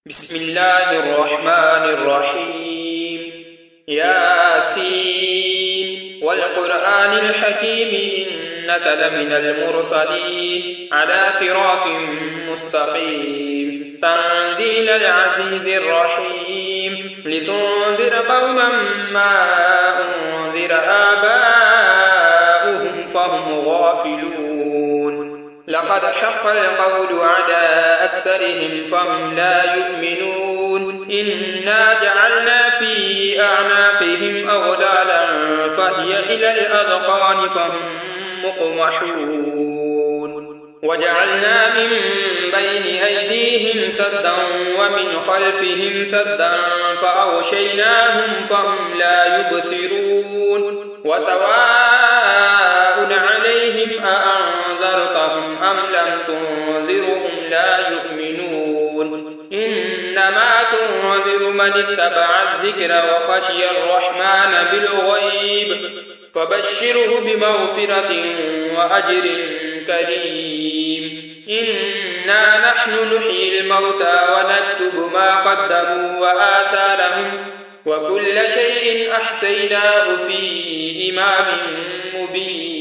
بسم الله الرحمن الرحيم ياسين والقرآن الحكيم إنك لمن المرسلين على صراط مستقيم تنزيل العزيز الرحيم لتنذر قوما ما أنذر آباؤهم فهم غافلون لقد حق القول على أكثرهم فهم لا يؤمنون إنا جعلنا في أعناقهم أغلالا فهي إلى الأذقان فهم مقمحون وجعلنا من بين أيديهم سدا ومن خلفهم سدا فأغشيناهم فهم لا يبصرون وسواء عليهم أأنذرتهم أم لم تنذرهم لا يؤمنون إنما تنذر من اتبع الذكر وخشي الرحمن بالغيب فبشره بمغفرة وأجر كريم إنا نحن نحيي الموتى ونكتب ما قدموا وآثارهم وكل شيء أحصيناه في إمام مبين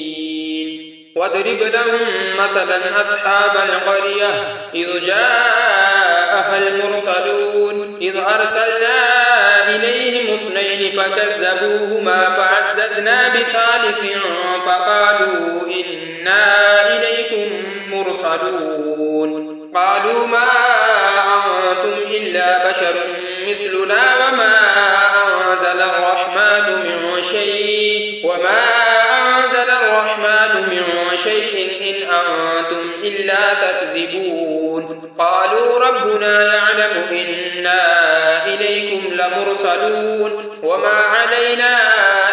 واضرب لهم مثلا أصحاب القرية إذ جاءها المرسلون إذ أرسلنا إليهم اثنين فكذبوهما فعززنا بثالث فقالوا إنا إليكم مرسلون قالوا ما أنتم إلا بشر مثلنا وما أنزل الرحمن من شيء إن أنتم إلا تكذبون قالوا ربنا يعلم إنا إليكم لمرسلون وما علينا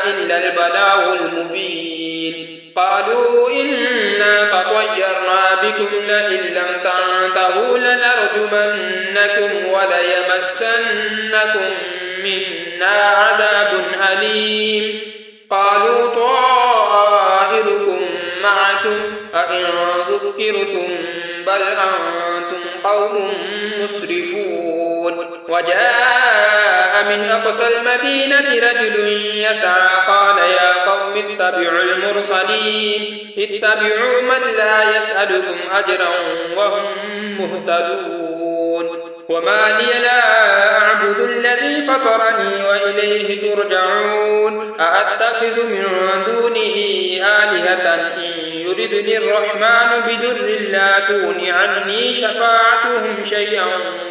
إلا البلاغ المبين قالوا إنا تطيرنا بكم لئن لم تنتهوا لنرجمنكم وليمسنكم منا عذاب أليم قالوا طائركم معكم أئن ذكرتم بل أنتم قوم مسرفون وجاء من أقصى المدينة رجل يسعى قال يا قوم اتبعوا المرسلين اتبعوا من لا يسألكم أجرا وهم مهتدون وما لي لا أعبد الذي فطرني وإليه ترجعون أأتخذ من دونه آلهة إن يردني الرحمن بضر لا تغن عني شفاعتهم شيئا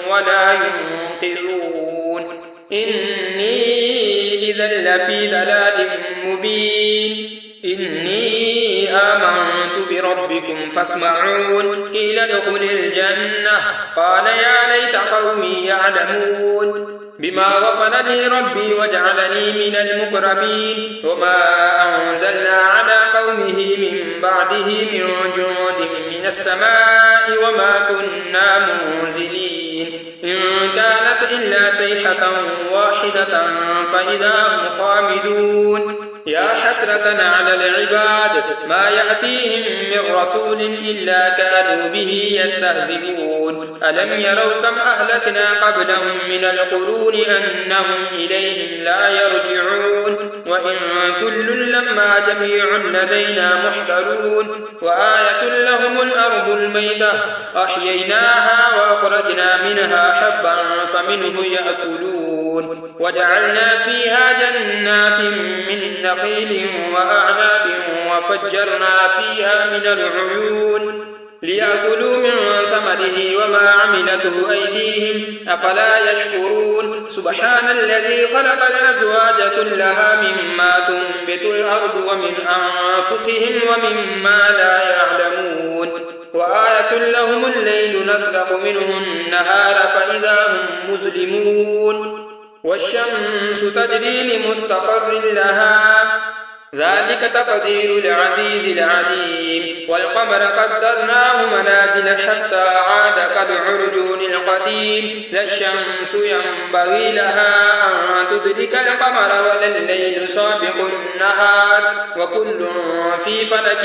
ولا ينقذون إني إذا لفي ضلال مبين إني آمنت بربكم فاسمعون قيل ادخل الجنة قال يا ليت قومي يعلمون بما غفر لي ربي وجعلني من المقربين وما أنزلنا على قومه من بعده من جند من السماء وما كنا منزلين إن كانت إلا صيحة واحدة فإذا هم خامدون يا حسرة على العباد ما يأتيهم من رسول إلا كانوا به يستهزئون ألم يروا كم أهلكنا قبلهم من القرون أنهم إليهم لا يرجعون وإن كل لما جميع لدينا محضرون وآية لهم الأرض الميتة أحييناها وأخرجنا منها حبا فمنه يأكلون وجعلنا فيها جنات من نخيل وأعناب وفجرنا فيها من العيون ليأكلوا من ثمره وما عملته أيديهم أفلا يشكرون سبحان الذي خلق الأزواج كلها مما تنبت الأرض ومن أنفسهم ومما لا يعلمون وآية لهم الليل نسلخ منه النهار فإذا هم مظلمون والشمس تجري لمستقر لها ذلك تقدير العزيز العليم والقمر قدرناه منازل حتى عاد كالعرجون القديم لا الشمس ينبغي لها أن تدرك القمر ولا الليل سابق النهار وكل في فلك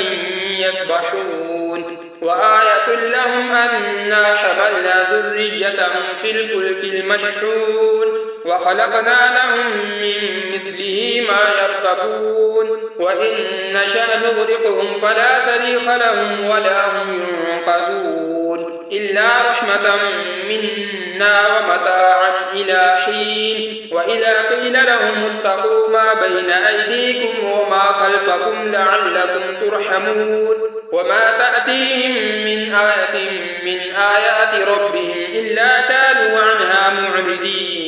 يسبحون وآية لهم أنا حملنا ذريتهم في الفلك المشحون وخلقنا لهم من مثله ما يركبون وإن نشأ نغرقهم فلا صريخ لهم ولا هم ينقذون إلا رحمة منا ومتاعا إلى حين وإذا قيل لهم اتقوا ما بين أيديكم وما خلفكم لعلكم ترحمون وما تأتيهم من آية من آيات ربهم إلا كانوا عنها معرضين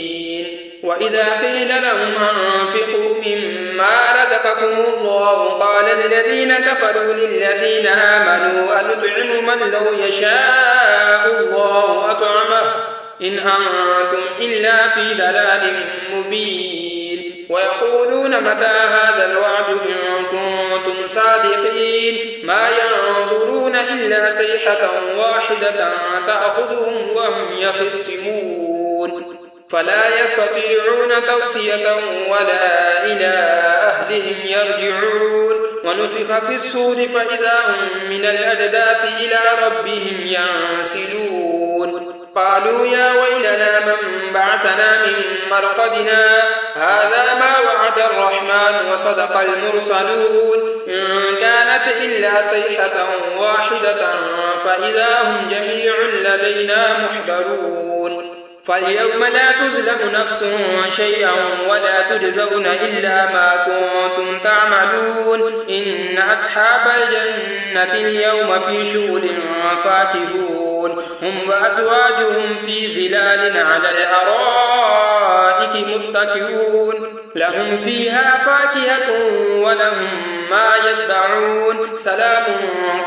وإذا قيل لهم أنفقوا مما رزقكم الله قال الذين كفروا للذين آمنوا أنطعم من لو يشاء الله أطعمه إن أنتم إلا في ضلال مبين ويقولون متى هذا الوعد إن كنتم صادقين ما ينظرون إلا صيحة واحدة تأخذهم وهم يخصمون فلا يستطيعون توصية ولا إلى أهلهم يرجعون ونفخ في الصور فإذا هم من الأجداث إلى ربهم ينسلون قالوا يا ويلنا من بعثنا من مرقدنا هذا ما وعد الرحمن وصدق المرسلون إن كانت إلا صيحة واحدة فإذا هم جميع لدينا محضرون فاليوم لا تظلم نفس شيئا ولا تجزون إلا ما كنتم تعملون إن أصحاب الجنة اليوم في شغل فاكهون هم وأزواجهم في ظلال على الأرائك متكئون لهم فيها فاكهة ولهم ما يدعون سلام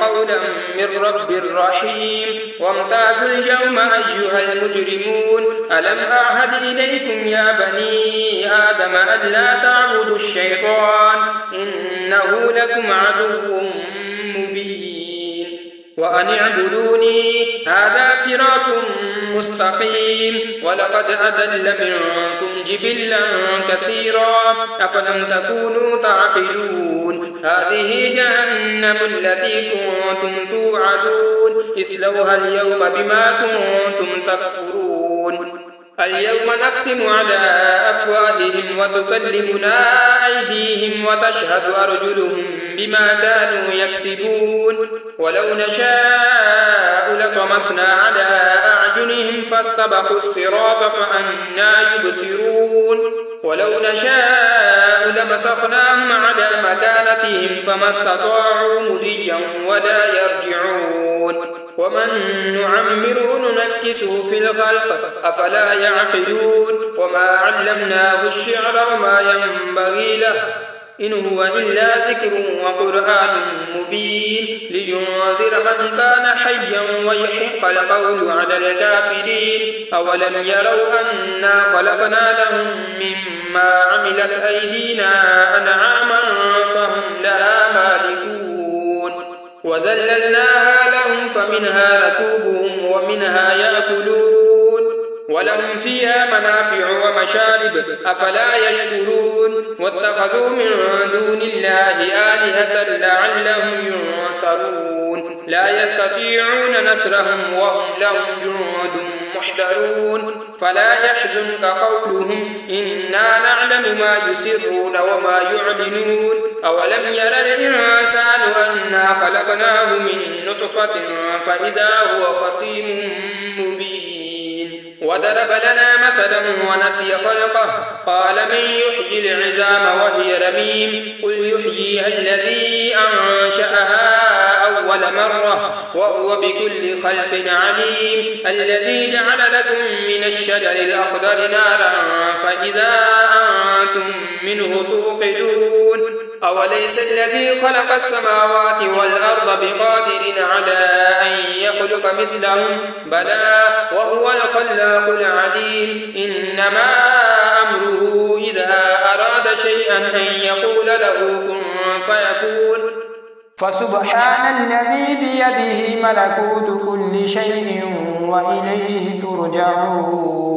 قولا من رب رحيم وامتازوا اليوم أيها المجرمون ألم أعهد إليكم يا بني آدم ألا تعبدوا الشيطان إنه لكم عدو مبين وأن اعبدوني هذا صراط مستقيم ولقد أضل منكم جبلا كثيرا أفلم تكونوا تعقلون هذه جهنم التي كنتم توعدون اصلوها اليوم بما كنتم تكفرون اليوم نختم على أفواههم وتكلمنا أيديهم وتشهد أرجلهم بما كانوا يكسبون ولو نشاء لطمسنا على أعينهم فاستبقوا الصراط فأنى يبصرون ولو نشاء لمسخناهم على مكانتهم فما استطاعوا مضيا ولا يرجعون ومن نعمره ننكسه في الخلق أفلا يعقلون وما علمناه الشعر وما ينبغي له إن هو إلا ذكر وقرآن مبين لينذر من كان حيا ويحق القول على الكافرين أولم يروا أنا خلقنا لهم مما عملت أيدينا أنعاما فهم لها مالكون وذللناها لهم فمنها ركوبهم ومنها يأكلون ولهم فيها منافع ومشارب أفلا يشكرون واتخذوا من دون الله آلهة لعلهم ينصرون لا يستطيعون نصرهم وهم لهم جند محضرون فلا يحزنك قولهم إنا نعلم ما يسرون وما يعلنون أولم ير الإنسان أنا خلقناه من نطفة فإذا هو خصيم مبين وضرب لنا مثلا ونسي خلقه قال من يحيي العظام وهي رميم قل يحييها الذي أنشأها أول مرة وهو بكل خلق عليم الذي جعل لكم من الشجر الأخضر نارا فإذا أنتم منه توقدون أوليس الذي خلق السماوات والأرض بقادر على أن يخلق مثلهم بلى وهو الخلاق العليم إنما أمره إذا أراد شيئا أن يقول له كن فيكون فسبحان الذي بيده ملكوت كل شيء وإليه ترجعون.